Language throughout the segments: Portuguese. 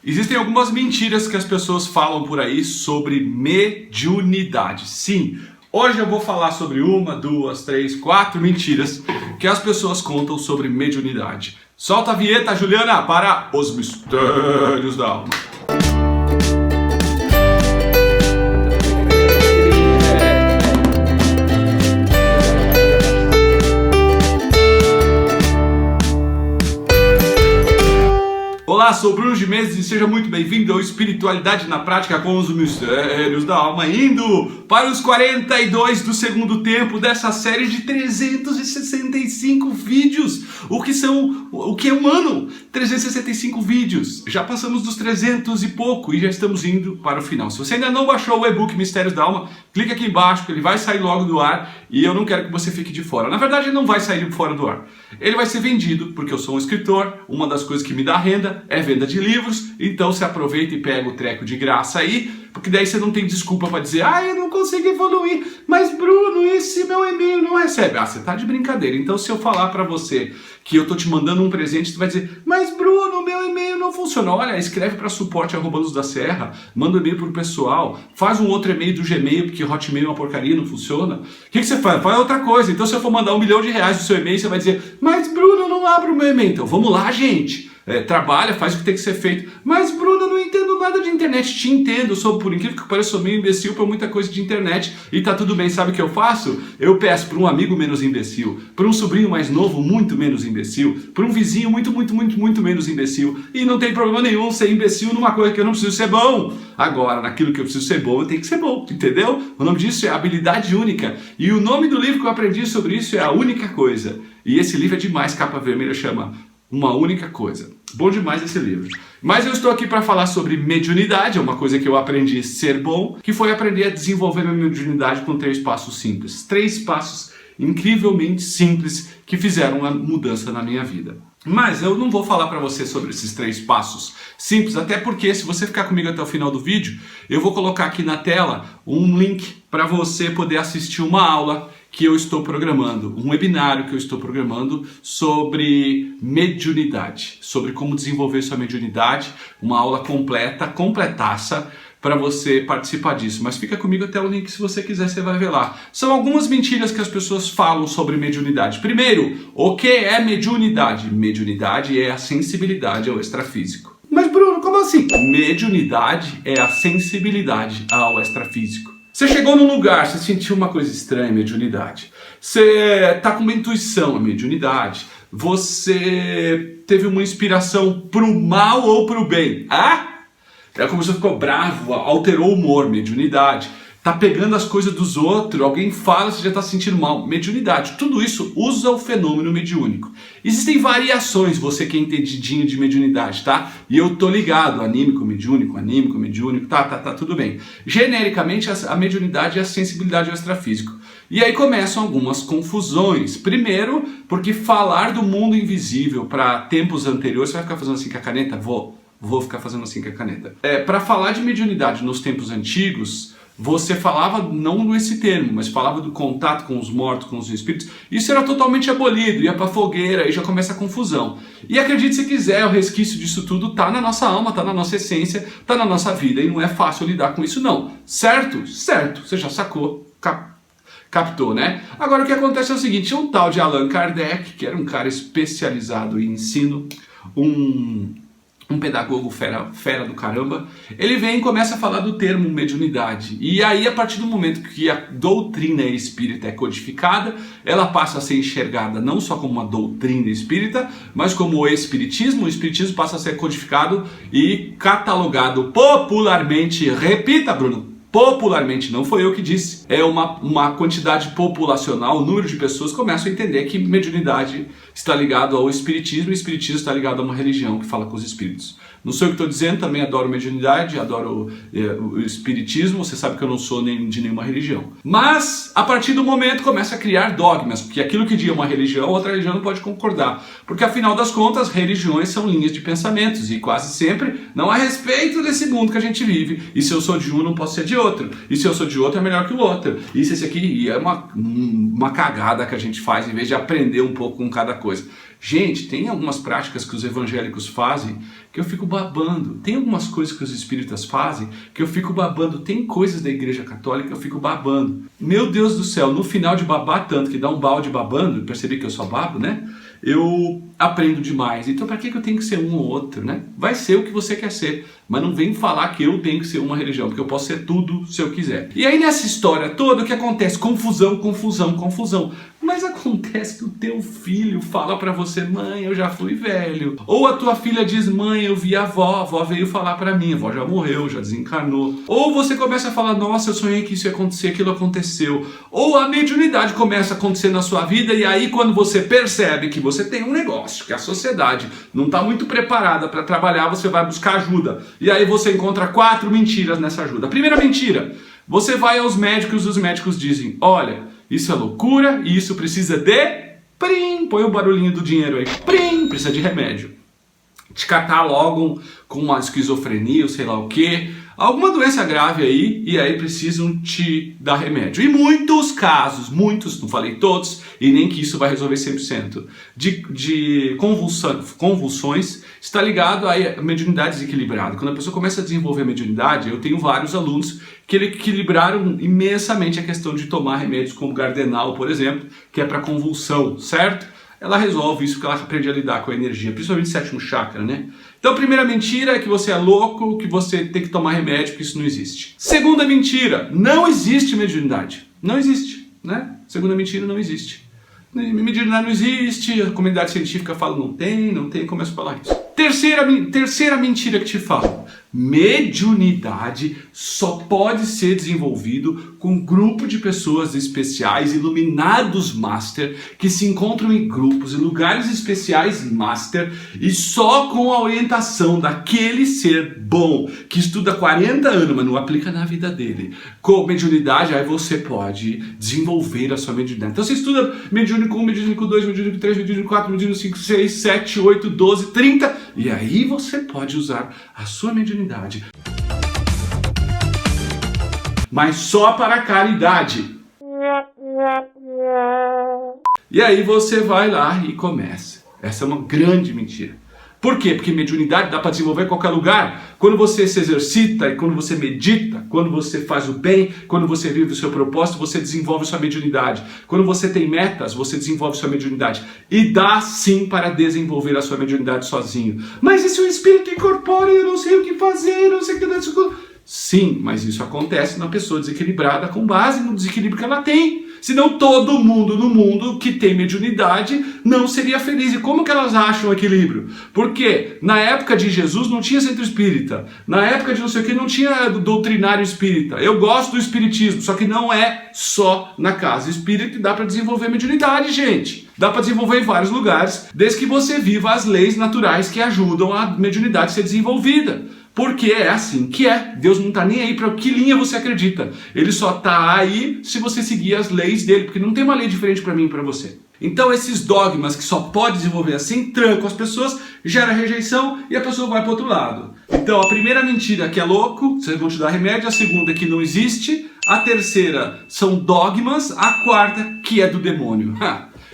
Existem algumas mentiras que as pessoas falam por aí sobre mediunidade. Sim, hoje eu vou falar sobre uma, duas, três, quatro mentiras que as pessoas contam sobre mediunidade. Solta a vinheta, Juliana, para os mistérios da alma. Olá, sou Bruno de Menezes e seja muito bem-vindo ao Espiritualidade na Prática com os Mistérios da Alma, indo para os 42 do segundo tempo dessa série de 365 vídeos. O que é um ano? 365 vídeos. Já passamos dos 300 e pouco e já estamos indo para o final. Se você ainda não baixou o e-book Mistérios da Alma, clica aqui embaixo que ele vai sair logo do ar e eu não quero que você fique de fora. Na verdade, ele não vai sair de fora do ar. Ele vai ser vendido porque eu sou um escritor, uma das coisas que me dá renda é venda de livros, então você aproveita e pega o treco de graça aí, porque daí você não tem desculpa para dizer, eu não consigo evoluir, mas Bruno, esse meu e-mail não recebe. Você tá de brincadeira. Então se eu falar para você que eu tô te mandando um presente, você vai dizer, mas Bruno, meu e-mail não funciona. Olha, escreve para suporte@luzdaserra, manda um e-mail pro pessoal, faz um outro e-mail do Gmail, porque Hotmail é uma porcaria, não funciona. O que você faz? Faz outra coisa. Então se eu for mandar R$1 milhão no seu e-mail, você vai dizer, mas Bruno, eu não abro o meu e-mail. Então vamos lá, gente. Trabalha, faz o que tem que ser feito. Mas Bruno, eu não entendo nada de internet. Te entendo, por incrível que pareça, sou meio imbecil para muita coisa de internet e tá tudo bem. Sabe o que eu faço? Eu peço para um amigo menos imbecil, para um sobrinho mais novo muito menos imbecil, para um vizinho muito menos imbecil, e não tem problema nenhum ser imbecil numa coisa que eu não preciso ser bom. Agora, naquilo que eu preciso ser bom, eu tenho que ser bom, entendeu? O nome disso é habilidade única, e o nome do livro que eu aprendi sobre isso é A Única Coisa, e esse livro é demais, capa vermelha, chama Uma Única Coisa. Bom demais esse livro. Mas eu estou aqui para falar sobre mediunidade, é uma coisa que eu aprendi a ser bom, que foi aprender a desenvolver minha mediunidade com 3 passos simples. 3 passos incrivelmente simples que fizeram uma mudança na minha vida. Mas eu não vou falar para você sobre esses 3 passos simples, até porque se você ficar comigo até o final do vídeo, eu vou colocar aqui na tela um link para você poder assistir uma aula que eu estou programando, um webinário que eu estou programando sobre mediunidade, sobre como desenvolver sua mediunidade, uma aula completaça, para você participar disso. Mas fica comigo até o link, se você quiser, você vai ver lá. São algumas mentiras que as pessoas falam sobre mediunidade. Primeiro, o que é mediunidade? Mediunidade é a sensibilidade ao extrafísico. Mas Bruno, como assim? Mediunidade é a sensibilidade ao extrafísico. Você chegou num lugar, você sentiu uma coisa estranha, mediunidade. Você tá com uma intuição, mediunidade. Você teve uma inspiração pro mal ou pro bem. É como você ficou bravo, alterou o humor, mediunidade. Tá pegando as coisas dos outros, alguém fala, você já tá se sentindo mal. Mediunidade, tudo isso usa o fenômeno mediúnico. Existem variações, você que é entendidinho de mediunidade, tá? E eu tô ligado, anímico, mediúnico, tá, tudo bem. Genericamente, a mediunidade é a sensibilidade ao extrafísico. E aí começam algumas confusões. Primeiro, porque falar do mundo invisível para tempos anteriores, você vai ficar fazendo assim com a caneta? Vou ficar fazendo assim com a caneta. Para falar de mediunidade nos tempos antigos, você falava não nesse termo, mas falava do contato com os mortos, com os espíritos. Isso era totalmente abolido, ia pra fogueira, aí já começa a confusão. E acredite se quiser, o resquício disso tudo tá na nossa alma, tá na nossa essência, tá na nossa vida, e não é fácil lidar com isso não. Certo? Certo, você já sacou, captou, né? Agora o que acontece é o seguinte, um tal de Allan Kardec, que era um cara especializado em ensino, um pedagogo fera do caramba, ele vem e começa a falar do termo mediunidade. E aí, a partir do momento que a doutrina espírita é codificada, ela passa a ser enxergada não só como uma doutrina espírita, mas como o espiritismo. O espiritismo passa a ser codificado e catalogado popularmente. Repita, Bruno. Popularmente, não foi eu que disse, é uma quantidade populacional, o número de pessoas começam a entender que mediunidade está ligado ao espiritismo e o espiritismo está ligado a uma religião que fala com os espíritos. Não sei o que estou dizendo, também adoro mediunidade, adoro o espiritismo, você sabe que eu não sou de nenhuma religião. Mas, a partir do momento, começa a criar dogmas, porque aquilo que diz uma religião, outra religião não pode concordar. Porque, afinal das contas, religiões são linhas de pensamentos, e quase sempre não há respeito desse mundo que a gente vive. E se eu sou de um, não posso ser de outro. E se eu sou de outro, é melhor que o outro. E se esse aqui é uma cagada que a gente faz, em vez de aprender um pouco com cada coisa. Gente, tem algumas práticas que os evangélicos fazem que eu fico babando. Tem algumas coisas que os espíritas fazem que eu fico babando. Tem coisas da Igreja Católica que eu fico babando. Meu Deus do céu, no final de babar tanto, que dá um balde babando, percebi que eu só babo, né? Eu aprendo demais. Então para que eu tenho que ser um ou outro, né? Vai ser o que você quer ser, mas não vem falar que eu tenho que ser uma religião, porque eu posso ser tudo se eu quiser. E aí nessa história toda o que acontece? Confusão, confusão, confusão. Mas acontece que o teu filho fala pra você: mãe, eu já fui velho. Ou a tua filha diz: mãe, eu vi a avó veio falar pra mim, a avó já morreu, já desencarnou. Ou você começa a falar: nossa, eu sonhei que isso ia acontecer, aquilo aconteceu. Ou a mediunidade começa a acontecer na sua vida, e aí quando você percebe que você tem um negócio, que a sociedade não está muito preparada para trabalhar, você vai buscar ajuda. E aí você encontra 4 mentiras nessa ajuda. A primeira mentira: você vai aos médicos e os médicos dizem: olha, isso é loucura e isso precisa de... Prim, põe o barulhinho do dinheiro aí. Prim, precisa de remédio. Te catalogam com uma esquizofrenia ou sei lá o quê. Alguma doença grave aí, e aí precisam te dar remédio. E muitos casos, muitos, não falei todos, e nem que isso vai resolver 100%, de convulsões, está ligado à mediunidade desequilibrada. Quando a pessoa começa a desenvolver a mediunidade, eu tenho vários alunos que equilibraram imensamente a questão de tomar remédios como Gardenal, por exemplo, que é para convulsão, certo? Ela resolve isso porque ela aprende a lidar com a energia, principalmente o 7º chakra, né? Então a primeira mentira é que você é louco, que você tem que tomar remédio, porque isso não existe. Segunda mentira: não existe mediunidade. Não existe, né? Segunda mentira: não existe. Mediunidade não existe, a comunidade científica fala não tem, começa a falar isso. Terceira mentira que te falo: mediunidade só pode ser desenvolvido com um grupo de pessoas especiais, iluminados master, que se encontram em grupos, em lugares especiais master, e só com a orientação daquele ser bom, que estuda 40 anos, mas não aplica na vida dele. Com mediunidade, aí você pode desenvolver a sua mediunidade. Então você estuda mediúnico 1, mediúnico 2, mediúnico 3, mediúnico 4, mediúnico 5, 6, 7, 8, 12, 30, e aí você pode usar a sua mediunidade, mas só para a caridade. E aí você vai lá e começa. Essa é uma grande mentira. Por quê? Porque mediunidade dá para desenvolver em qualquer lugar. Quando você se exercita e quando você medita, quando você faz o bem, quando você vive o seu propósito, você desenvolve sua mediunidade. Quando você tem metas, você desenvolve sua mediunidade. E dá sim para desenvolver a sua mediunidade sozinho. Mas e se o espírito incorpora e eu não sei o que fazer, eu não sei o que... Sim, mas isso acontece na pessoa desequilibrada com base no desequilíbrio que ela tem. Senão todo mundo no mundo que tem mediunidade não seria feliz. E como que elas acham equilíbrio? Porque na época de Jesus não tinha centro espírita. Na época de não sei o que não tinha doutrinário espírita. Eu gosto do espiritismo, só que não é só na casa espírita e dá para desenvolver mediunidade, gente. Dá para desenvolver em vários lugares, desde que você viva as leis naturais que ajudam a mediunidade a ser desenvolvida. Porque é assim que é. Deus não está nem aí para que linha você acredita. Ele só está aí se você seguir as leis dele, porque não tem uma lei diferente para mim e para você. Então esses dogmas que só pode desenvolver assim, trancam as pessoas, gera rejeição e a pessoa vai para o outro lado. Então a primeira mentira é que é louco, vocês vão te dar remédio. A segunda é que não existe. A terceira são dogmas. A quarta que é do demônio.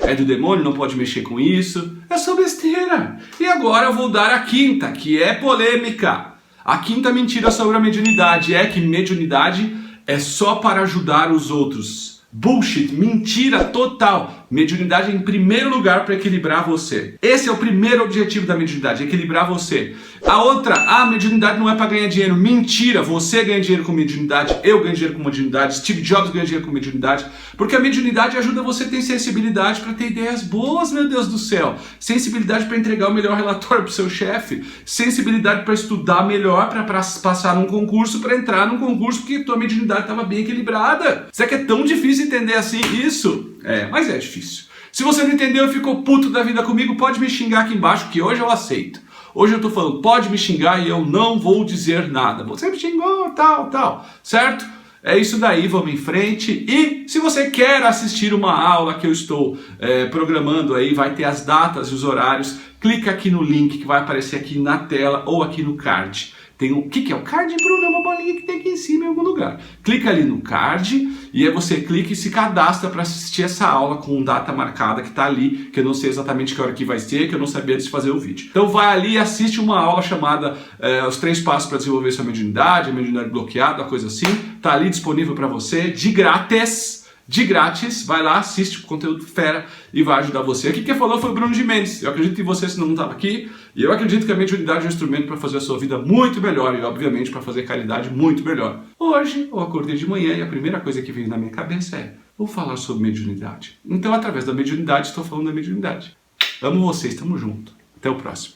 É do demônio, não pode mexer com isso. É só besteira. E agora eu vou dar a quinta, que é polêmica. A quinta mentira sobre a mediunidade é que mediunidade é só para ajudar os outros. Bullshit, mentira total. Mediunidade é em primeiro lugar para equilibrar você. Esse é o primeiro objetivo da mediunidade, equilibrar você. A outra, a mediunidade não é para ganhar dinheiro. Mentira, você ganha dinheiro com mediunidade, eu ganho dinheiro com mediunidade, Steve Jobs ganha dinheiro com mediunidade, porque a mediunidade ajuda você a ter sensibilidade para ter ideias boas, meu Deus do céu. Sensibilidade para entregar o melhor relatório para o seu chefe, sensibilidade para estudar melhor, para passar num concurso, para entrar num concurso, porque tua mediunidade estava bem equilibrada. Será que é tão difícil entender assim isso? É, mas é difícil. Se você não entendeu e ficou puto da vida comigo, pode me xingar aqui embaixo, que hoje eu aceito. Hoje eu tô falando, pode me xingar e eu não vou dizer nada. Você me xingou, tal, certo? É isso daí, vamos em frente. E se você quer assistir uma aula que eu estou programando aí, vai ter as datas e os horários, clica aqui no link que vai aparecer aqui na tela ou aqui no card. Tem o que é o card, Bruno? É uma bolinha que tem aqui em cima em algum lugar. Clica ali no card e aí você clica e se cadastra para assistir essa aula com data marcada que está ali, que eu não sei exatamente que hora que vai ser, que eu não sabia antes de fazer o vídeo. Então vai ali e assiste uma aula chamada Os 3 Passos para Desenvolver Sua Mediunidade, a Mediunidade Bloqueada, uma coisa assim. Está ali disponível para você, de grátis. De grátis, vai lá, assiste o conteúdo fera e vai ajudar você. Aqui quem falou foi o Bruno de Mendes. Eu acredito em você, senão não estava aqui. E eu acredito que a mediunidade é um instrumento para fazer a sua vida muito melhor e, obviamente, para fazer caridade muito melhor. Hoje, eu acordei de manhã e a primeira coisa que veio na minha cabeça é: vou falar sobre mediunidade. Então, através da mediunidade, estou falando da mediunidade. Amo vocês, tamo junto. Até o próximo.